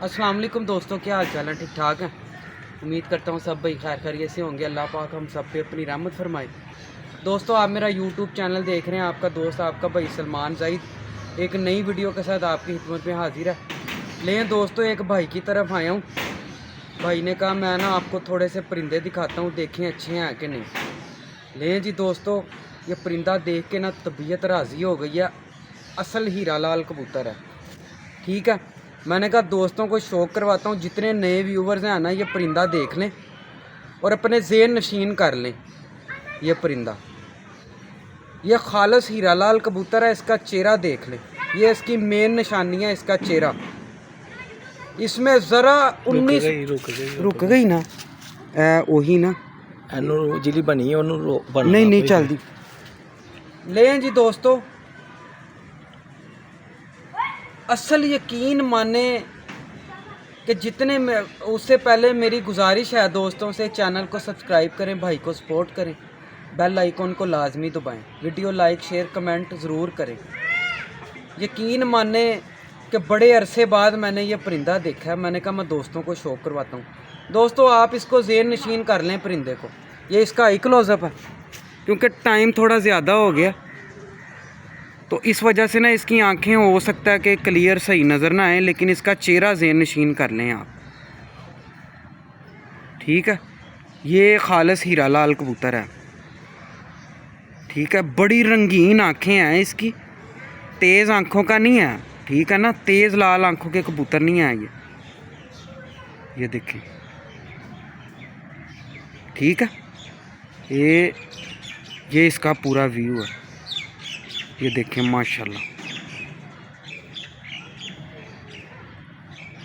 अस्सलाम वालेकुम दोस्तों, क्या हाल चाल है? ठीक ठाक हैं। उम्मीद करता हूँ सब भाई खैर खैरियत से होंगे। अल्लाह पाक हम सब पे अपनी रहमत फरमाए। दोस्तों, आप मेरा यूट्यूब चैनल देख रहे हैं। आपका दोस्त आपका भाई सलमान ज़ईद एक नई वीडियो के साथ आपकी खिदमत में हाजिर है। लें दोस्तों, एक भाई की तरफ आया हूँ। भाई ने कहा मैं ना आपको थोड़े से परिंदे दिखाता हूँ, देखें अच्छे हैं कि नहीं। लें जी दोस्तों, ये परिंदा देख के ना तबीयत राज़ी हो गई है। असल हीरा लाल कबूतर है। ठीक है, मैंने कहा दोस्तों को शौक़ करवाता हूँ, जितने नए व्यूवर्स हैं ना, ये परिंदा देख लें और अपने ज़हन नशीन कर लें। ये परिंदा, ये खालस हीरा लाल कबूतर है। इसका चेहरा देख लें, ये इसकी मेन निशानी है, इसका चेहरा। इसमें ज़रा 19 रुक गई ना वही ना जिली बनी है नहीं चलती। लें जी दोस्तों, असल यकीन माने कि जितने उससे पहले मेरी गुजारिश है दोस्तों से, चैनल को सब्सक्राइब करें, भाई को सपोर्ट करें, बेल आइकॉन को लाजमी दबाएं, वीडियो लाइक शेयर कमेंट ज़रूर करें। यकीन माने कि बड़े अरसे बाद मैंने ये परिंदा देखा है। मैंने कहा मैं दोस्तों को शौक़ करवाता हूँ। दोस्तों, आप इसको ज़हन नशीन कर लें परिंदे को। ये इसका आई क्लोज़अप है, क्योंकि टाइम थोड़ा ज़्यादा हो गया तो इस वजह से ना इसकी आंखें हो सकता है कि क्लियर सही नज़र ना आए, लेकिन इसका चेहरा ज़हन नशीन कर लें आप। ठीक है, ये खालस हीरा लाल कबूतर है। ठीक है, बड़ी रंगीन आंखें हैं इसकी, तेज़ आंखों का नहीं है। ठीक है ना, तेज़ लाल आंखों के कबूतर नहीं है ये देखें। ठीक है, ये इसका पूरा व्यू है। ये देखें, माशाल्लाह,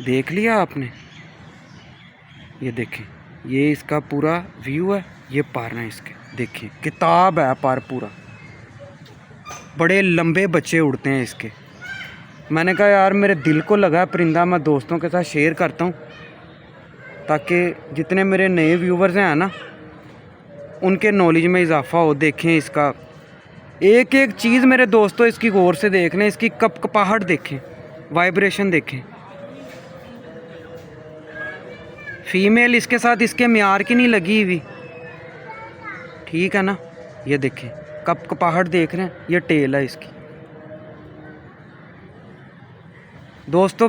देख लिया आपने। ये देखें, ये इसका पूरा व्यू है। ये पर है इसके, देखें किताब है पर पूरा। बड़े लंबे बच्चे उड़ते हैं इसके। मैंने कहा यार मेरे दिल को लगा परिंदा, मैं दोस्तों के साथ शेयर करता हूँ, ताकि जितने मेरे नए व्यूवर्स हैं ना, उनके नॉलेज में इजाफा हो। देखें इसका एक एक चीज़ मेरे दोस्तों, इसकी गौर से देख लें। इसकी कपकपाहट देखें, वाइब्रेशन देखें। फीमेल इसके साथ इसके म्यार की नहीं लगी हुई। ठीक है ना, ये देखें कपकपाहट देख रहे हैं। ये टेल है इसकी दोस्तों।